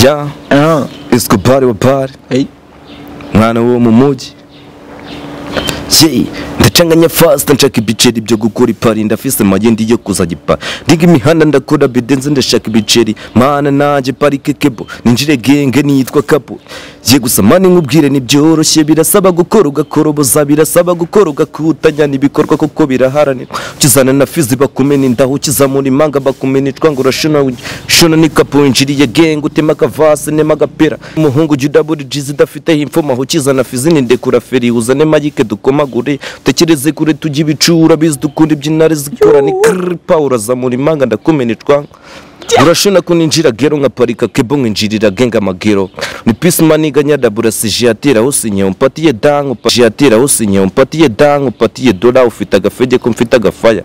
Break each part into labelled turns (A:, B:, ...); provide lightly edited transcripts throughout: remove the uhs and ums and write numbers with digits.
A: Ya Escobar wa bar mwana wo mu muji ndacanganya fast nshaka ibiceri byo gukora ipari ndafise magende yo kuzagipa ndiga imihanda ndakora bidenze ndashaka ibiceri mana naje parike kebo ninjire genge nitwa kapo je gusamana nkubwire ni byoroshye birasaba gukora ugakoroboza birasaba gukora ugakutanya nibikorwa kuko biraharanira ukizana na fizi bakumena indaho ukizamura imanga bakumenitwa ngo urashona ni kapo injiriye genge utema kavase nema gapera umuhungu judaburi jizi dafite imfoma ukizana fizi ndekura feri uzane magike dukomagure tekereze kure tujye ibicura bizi dukunda ibyinare zikora ni Paul zamura imanga ndakumenitwa urashona kuninjira gero nka parika kebo nginjirira genga magero ni peace maniga nyadabura sijatira usinye umpatiye dango pajatira usinye umpatiye dango patiye dola ufita gafege ko mfita gafaya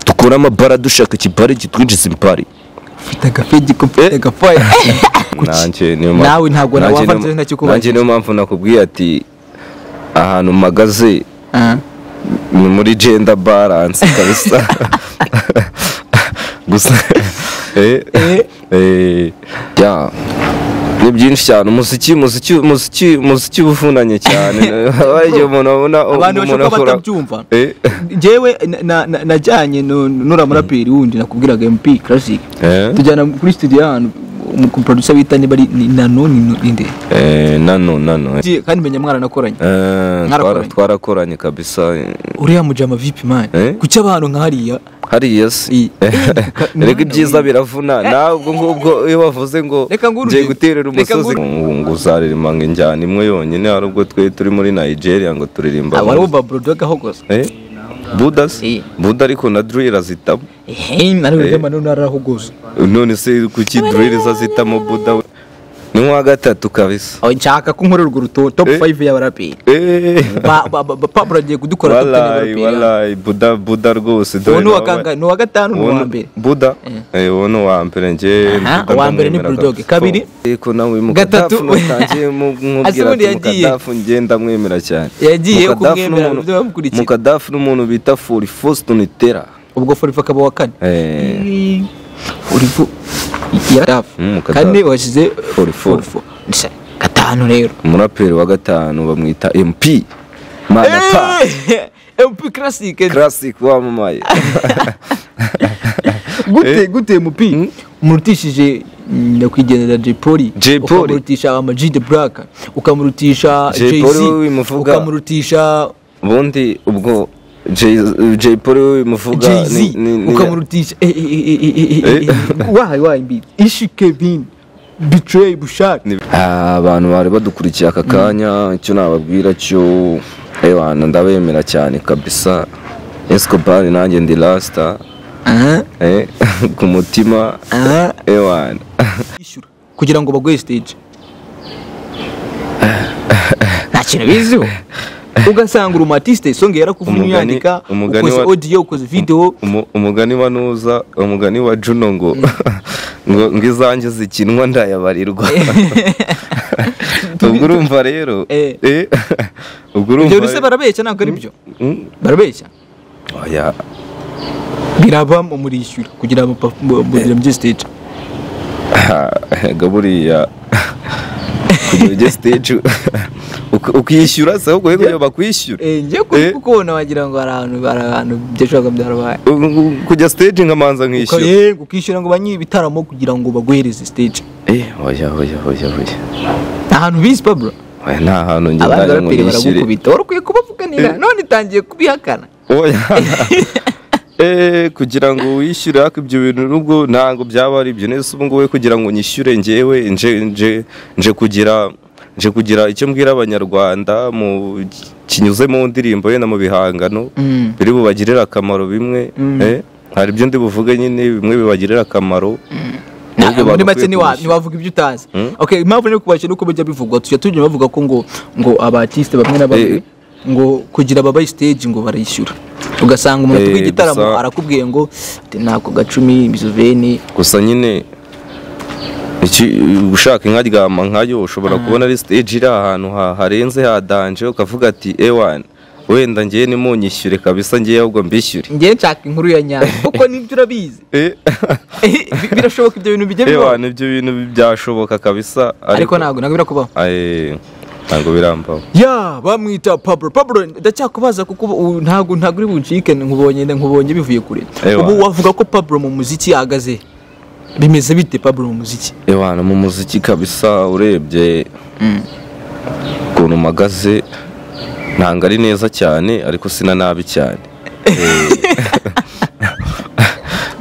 A: tukora amabara dushaka kibari gitwinjiza impari
B: ufita gafege ko mfita gafaya
A: nanje
B: nawe ntago nawavanze ntacyo kuba
A: nanje niyo mpamvu nakubwiye ati ahantu magaze ni muri gender balance kabisa gusa ya ni byinshi cyane umuziki ubufunanye cyane abaje umuntu abona
B: abantu bashaka batabyumva jewe najyanye n'uramuraperi wundi nakubwiraga MP Classic tujyana kuri studio hano mu producer bita ni bari nano inde
A: nano
B: kandi menya mwana nakoranye
A: twarakoranye kabisa
B: uriya mujama vipi man kuki abantu nkahariya
A: si rega ibyiza biravuna ntabwo ngubwo iyo bavuze ngo ngiye guterera umusozi ngo uzaririmba injyana imwe yonyine hari ubwo twe turi muri Nigeria ngo turirimba
B: abari ba Bulldog aho gose
A: Buda ariko na drill azitamo
B: nari mano naraho gose
A: none se kuki drill azitamo Buda ni wa gatatu kabisa
B: aho nshaka ko nkorera urwo ruto top 5 y'abaraperi Pablo agiye kudukora top 10 y'abaraperi
A: wallahi Buda rwose
B: dore no wakanga no wa gatanu no wa mbere
A: Buda wono wa mbere nje
B: wa mbere ni Bulldog kabiri
A: eko nawe Mukadafu mutangiye nkubwira Mukadafu ngenda mwemera cyane
B: yagiye kumwemera bamukurikiye
A: Mukadafu n'umuntu bita Faustin Tera
B: ubwo Forifa kaba wa kane urifu kane washize 44 gatanu rero
A: umuraperi wa gatanu bamwita MP mana pa
B: MP Classic
A: wamamaye
B: gute MP murutishije nyakwigendera J-Poli ukamurutisha Amajide Black ukamurutisha Jay-Z ukamurutisha
A: bundi ubwo J-Poli muvuga
B: ukamurutisha wayi mbi ishi Kevin Betray Bushali
A: abantu bari badukurikiye aka kanya icyo nababwira cyo ebana ndabemera cyane kabisa Escobar nanjye ndi rasta ku mutima ebana
B: kugira ngo bagwe stage nta kintu bizu ugasanga urumatiste songe yarakuvumye yandika ukoze audio ukoze video
A: umugani wa nuza umugani wa Juno ngo ngizanjye zikinwa ndayabarirwa ubwo urumva rero ubwo urumva
B: ibyo ruse barabeshya ntabwo ari byo barabeshya
A: oya
B: biraba muri ishyura kugira ngo mu stage
A: gaburiya kugira stage ukishyura se ubwo yego bakwishyura
B: nje kubona wagira ngo abantu byashaka byarabaye
A: kujya stage nkamanza nkishyura
B: ukishyura ngo banyi ibitaramo kugira ngo baguhereze stage
A: oya
B: ahantu bisi Pablo
A: nta hantu nge ndaya ngo nishyure
B: urukwiye kubavuganira none itangiye kubihakana
A: oya kugira ngo wishyure ako ibyo bintu nubwo ntango byaba ari ibyo nese ubu nguwe kugira ngo nyishyure ngewe nje kugira icyo mbwira abanyarwanda mu kinyuze mu ndirimbo ye na mu bihangano biri bubagirira akamaro bimwe hari ibyo ndi buvuge nyine bimwe bibagirira akamaro
B: muri make ntiwavuga ibyo utazi okay impamvu ni kubashye nuko bijya bivugwa tujya bavuga ko ngo abartiste bamwe na bamwe ngo kugira baba stage ngo barayishyura ugasanga umuntu atubwiye igitaramo arakubwiye ngo ntabwo gacumi bizuveni
A: gusa nyine ushaka inkaryama nkayo ushobora kubona ari stage iri ahantu harenze hadanje ukavuga ati ewan wenda ngiye nimunyishyure kabisa ngiye ahubwo mbishyure
B: ngiye nshaka inkuru ya nyayo kuko nibyo urabizi birashoboka ibyo bintu bijye bibaho
A: ibyo bintu byashoboka kabisa
B: ariko ntabwo birakubaho
A: ntabwo birambaho
B: bamwita Pablo ndacyakubaza kuko ntabwo uri buncike nkubonye bivuye kure ubu wavuga ko Pablo mu muziki ahagaze bimeze bite Pablo mu muziki
A: mu muziki kabisa urebye ukuntu mpagaze ntabwo ari neza cyane ariko sina nabi cyane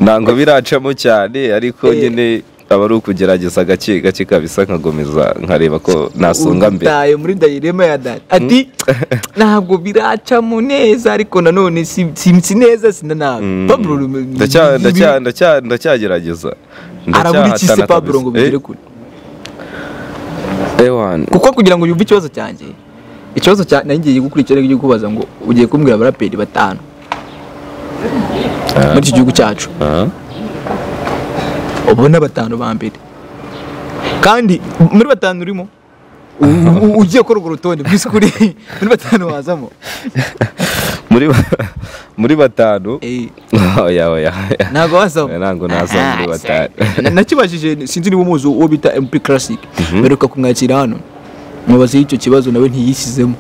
A: ntabwo biracamo cyane ariko nyine aba ari ukugerageza gake gake kabisa nkagomeza nkareba ko nasonga mbere
B: utaye muri dayirema ya dati ati ntabwo biracamo neza ariko nanone si neza sina nabi Pablo
A: ndacyagerageza
B: arabura iki se Pablo ngo bigere kure kuko kugira ngo yumve ikibazo cyanjye nangiye gukurikira igiye kubaza ngo ugiye kumbwira abaraperi 5 muri iki gihugu cyacu ubona 5 ba mbere kandi muri 5 urimo ugiye gukora urwo rutonde bw'isukuri muri 5 wazamo
A: muri 5 oya
B: ntabwo wazamo
A: ntabwo nazamo muri 5
B: nakibajije sinzi niba umuzi uwo bita MP Classic beruka kumwakira hano mubaze icyo kibazo nawe ntiyisizemo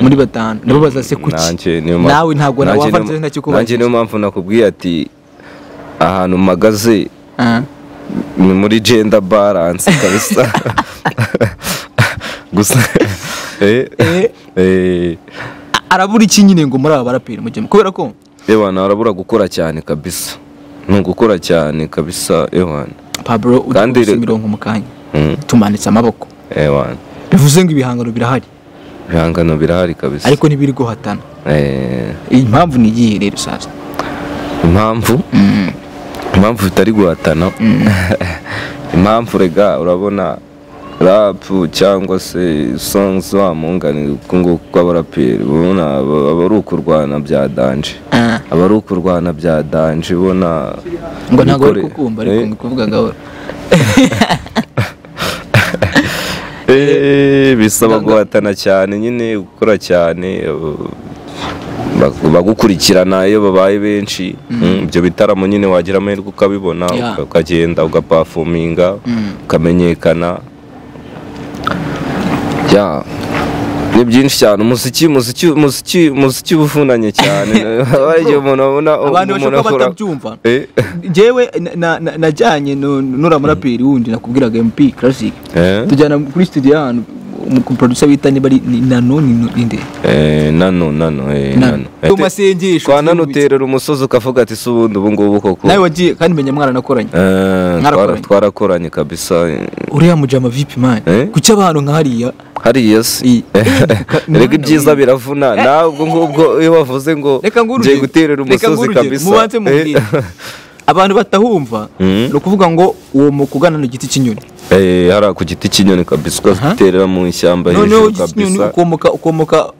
B: muri 5 nababaza se kuki nawe ntabwo nawavanze ntakikubaza
A: nanjye niyo mpamvu nakubwiye ati ahantu magaze ni muri gender balance kabisa gusa
B: arabura iki nyine ngo muri aba baraperi mujye kubera ko
A: arabura gukora cyane kabisa ni gukora cyane kabisa
B: Pablo kandi mirongo mu kanya tumanitse amaboko bivuze ngo ibihangano birahari kabisa ariko ntibiri guhatana impamvu ni iyihe rero sasa
A: impamvu bitari guhatana impamvu rega urabona rap cyangwa se songs wamungani kungo kw'abaraperi ubona aba ari ukurwana bya danje ubona
B: ngo ntago ari kukumva ariko kuvuga gahoro
A: bisaba guhatana cyane nyine gukora cyane bagukurikirana iyo babaye benshi ibyo bitaramo nyine wagira amahirwe ukabibona ukagenda ugapafuminga ukamenyekana ni byinshi cyane umuziki ufunanye cyane
B: abantu bashaka batabyumva njyewe najyanye n'uramuraperi wundi nakubwiraga MP Classic tujyana kuri studio hano umuproducer bita niba ari nano umasengesho
A: kwa nano uterera umusozi ukavuga ati se ubundi ubu ngubu koko
B: nawe wagiye kandi menya mwarakoranye
A: twarakoranye kabisa
B: uriya mujama vipi man kuki abantu
A: hariya si rega ibyiza biravuna ntabwo ngubwo iyo bavuze ngo ngiye guterera umusozi kabisa
B: mubanze mubwire abantu batahumva no kuvuga ngo uwo mukugana n'igiti cy'inyoni
A: hara ku giti cy'inyoni kabisa ukaterera mu ishyamba hejuru kabisa
B: ukomoka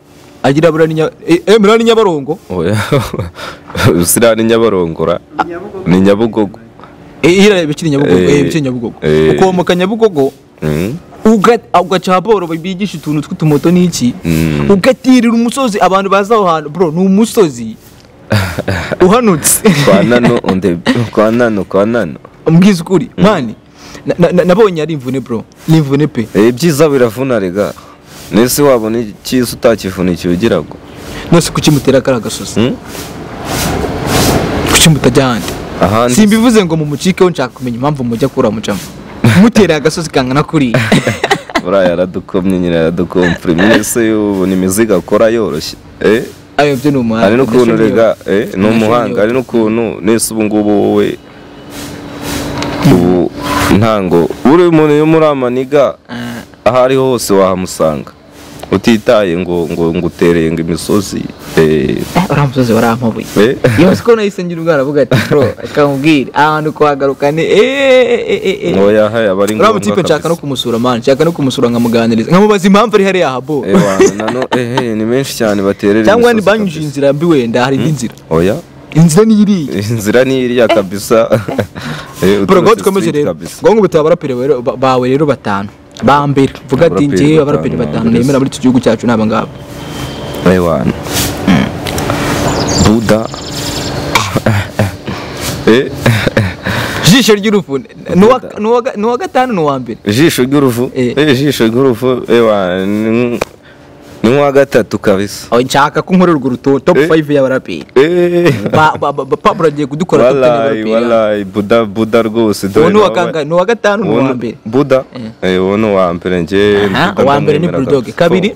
B: agira burani Nyabarongo
A: usirani Nyabarongora ni Nyabugogo
B: bikiri Nyabugogo ukomoka Nyabugogo ugaca boro bigisha utuntu tw'utumoto n'iki ugatirira umusozi abantu baza aho hantu bro ni umusozi uhanutse kwa nano mbwiza ukuri mani nabonye ari imvune bro ni imvune pe
A: ibyiza biravuna rega nese wabona icyiza utakivunikiye ugira ngo
B: nose kuki mutera kara gasozi kuki mutajyana simbivuze ngo mu mucike wo nshaka kumenya impamvu mujya kura mucamo mutera agasozi kangana kuri
A: buraya yaradukomye nyine yaradukompre mwese ubona imiziga akora yoroshye
B: ayo byo ni umuhanga
A: ari n'ukuntu rega ni umuhanga ari n'ukuntu nese ubu ngubu wowe ubu ntango uri umuntu yo muri amaniga aho ari hose wahamusanga utitaye ngo utereye ngo imisozi
B: uramusozi warampabuye yose ko nahise ngira ubwaravuga ati bro akamubwira ahantu kwagarukane
A: oya haya bari
B: ngombwa uramukipe nshaka no kumusura man nshaka no kumusura nkamuganiriza nkamubaza impamvu ari hariya habo
A: ni menshi cyane baterera
B: cyangwa ni banyuje inzira mbi wenda hari inzira
A: oya
B: inzira
A: ni iriya kabisa
B: bro ngo tukomeje rero ngo butabarapere bawe rero 5 bambere vuga ati ngiye abaraperi 5 nemera muri iki gihugu cyacu naba ngabo
A: Buda
B: Jisho ry'urufu nuwa gatanu nuwa mbere.
A: Jisho ry'urufu jisho ry'urufu ni wa gatatu kabisa.
B: Aho nshaka ko nkorera urwo rutonde top 5 y'abaraperi. Pablo agiye kudukora top 10 y'abaraperi.
A: Wallahi Buda rwose
B: dore nuwa gatanu nuwa mbere.
A: Buda wono wa mbere nje
B: wa mbere ni Bulldog. Kabiri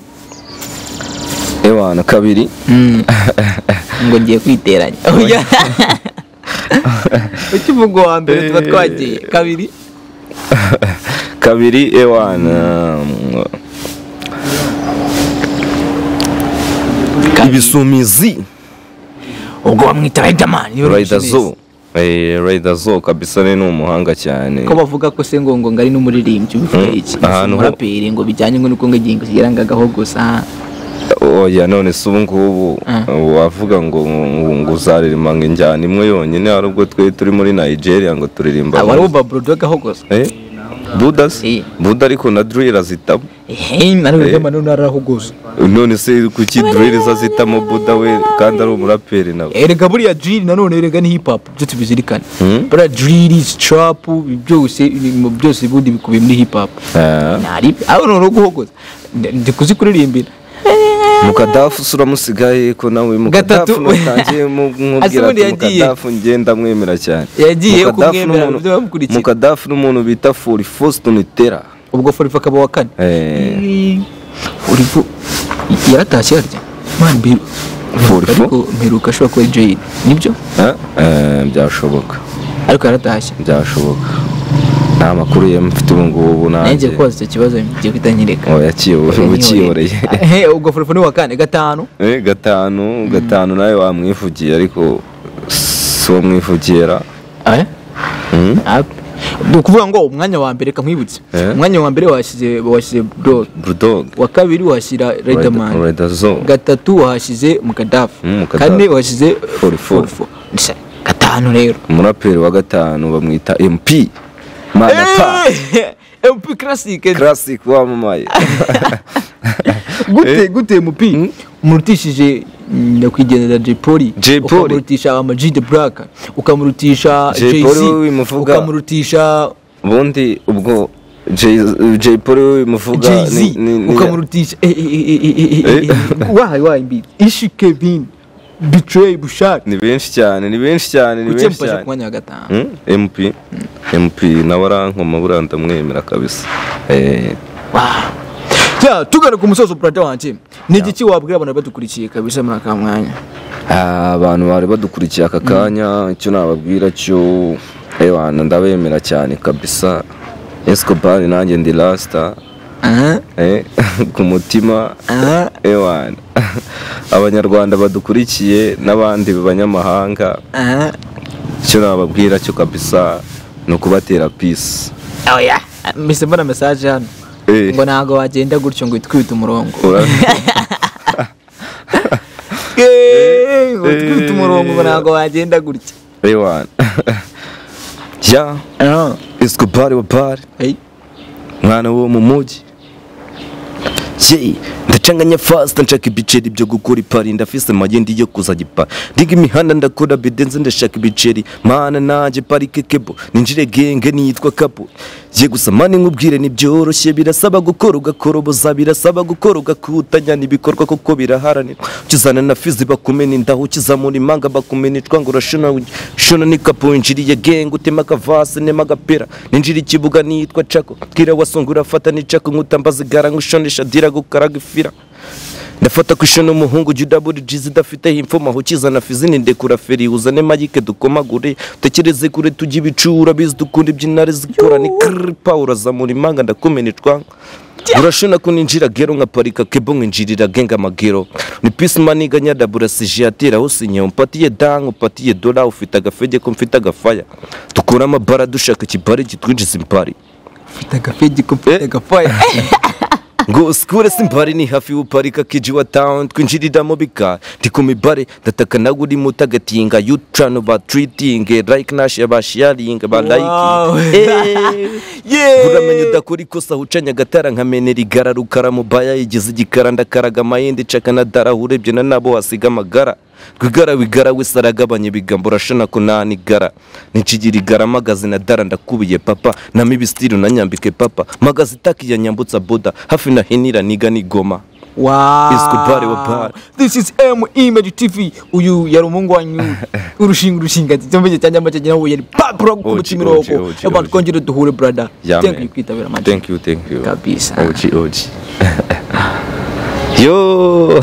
A: ewana kabiri
B: ngo ngiye kwiteranya. Ukivuga wa mbere tuba twagiye
A: kabiri ewana ibisumizi
B: ubwo bamwita
A: Rider Zo kabisa ni umuhanga cyane
B: ko bavuga ko se ngo ngari n'umuririmbyi ubivuga iki umuraperi ngo bijyanye nuko ngingo zirangagaho gusa
A: oya none se ubu ngubu wavuga ngo uzaririmba ngo injyana imwe yonyine hari ubwo twe turi muri Nigeria ngo turirimba
B: abari uba Bulldog aho gusa
A: Buda ariko na drill azitamo
B: nari manone araho gusa
A: none se kuki drill zazitamo Buda we kandi ari umuraperi nawe
B: erega buriya drill nanone erega ni hip hop byo tubizirikana buriya drill is trap byose bundi bikubiye muri hip hop nari aho none guhogoza ndikuzi kuririmbira
A: Mukadafu suramusigaye ko nawe Mukadafu natangiye mubwira Mukadafu ngenda mwemera cyane
B: yagiye kumwemera byo bamukurikiye
A: Mukadafu n'umuntu bita Forifoston Tera
B: ubwo Forifo akaba wa kane Forifo yaratashye arya man Forifo mperuka ashobora kuba Jay nibyo
A: byashoboka
B: ariko yaratashye
A: byashoboka nta makuru mfite ubu ngubu
B: nanjye kwaza icyo kibazo ngiye kwitanyireka
A: yakiyoreye
B: ubwo Forifo ni wa kane
A: gatanu nawe wamwivugiye ariko so mwivugira
B: ukuvuga ngo umwanya wa mbere kamwibutse umwanya wa mbere washyize
A: Bulldog
B: wa kabiri washyira Riderman gatatu washyize Mukadafu kane washyize Forifo gatanu rero
A: umuraperi wa gatanu bamwita MP Mana pa
B: MP classic
A: wamamaye
B: gute MP umurutishije nyakwigendera Jay Polly ukamurutisha ama G the Black ukamurutisha Jay-Z ukamurutisha
A: bundi ubwo Jay Polly muvuga
B: ukamurutisha mbi ishi Kevin Betray Bushak
A: ni benshi cyane
B: ku mwanya wa gatanu
A: MP nawe arankoma buranda mwemera kabisa
B: tugana ku musozo brother wanje ni igiki wabwira abantu badukurikiye kabisa muri aka mwanya
A: abantu bari badukurikiye aka kanya icyo nababwira cyo ewana ndabemera cyane kabisa Escobar nanjye ndi Rasta ku mutima ewana abanyarwanda badukurikiye n'abandi banyamahanga icyo nababwira cyo kabisa no kubatera peace
B: mbese mbona message hano ngo ntago wagenda gutyo ngo twite umurongo twite umurongo ngo ntago wagenda gutyo
A: ewana Escobar wa bar mwana wo mu mujyi ndacanganya fast nshaka ibiceri byo gukora ipari ndafise magendi yo kuzagipa ndiga imihanda ndakora bidenze ndashaka ibiceri mana naje parike kebo ninjire genge nitwa kapo je gusa mani nkubwire ni byoroshye birasaba gukora ugakoroboza birasaba gukora ugakutanya nibikorwa koko biraharanira ukizana na fizi bakumena indaho ukizamura imanga bakumenitwa ngo urashona ni kapo injiriye genge utema kavase nema gapera ninjire ikibuga nitwa chako kira wasongura fata ni chako ngutambaze garangushondesha dira gukaraga ifira ndafata kwishona umuhungu judaburi jizi dafite himfoma hukizana fizini ndekura feri uzane magike dukomagure tekereze kure tujye ibicura bizi dukunda ibyinare zikora ni Paul zamura imanga ndakumenitwa urashona kuninjira gero nkaparika kebo nginjirira genga magero ni peace money ganyada burasije atera hosinye umpatiye dango upatiye dola ufite agafege ko mfite agafaya tukura amabara dushaka kibari gitwinjiza impari
B: ufite agafege ko mfite agafaya
A: ngo skure simpari ni hafi uparika kiji wa town twinjirira mu bika ndikumibare ndataka naguri mutagatinga you trying to treating like nash abashiyaringa ba like uramenye udakora ikosa hucanya gatara nkamenera igara rukara mu baya yigize igikara ndakaraga mayindi caka na dara urebye na nabo wasiga amagara Rwigara wigara we saragabanye bigambo rashana ko nanigara nikigira igara magazine dara ndakubiye papa na mibistiro na nyambike papa magazi taki ya nyambutsa boda hafi na hinira niga nigoma.
B: Wow. This is M Image TV. Uyu yari umungu wanyu urushinga cyombeje cyanja amace nawe yari papro ku mutima roko. Abantu kongera duhure brother. Thank you kwitabira match.
A: Thank you.
B: Kabisa.
A: Oji. Yo.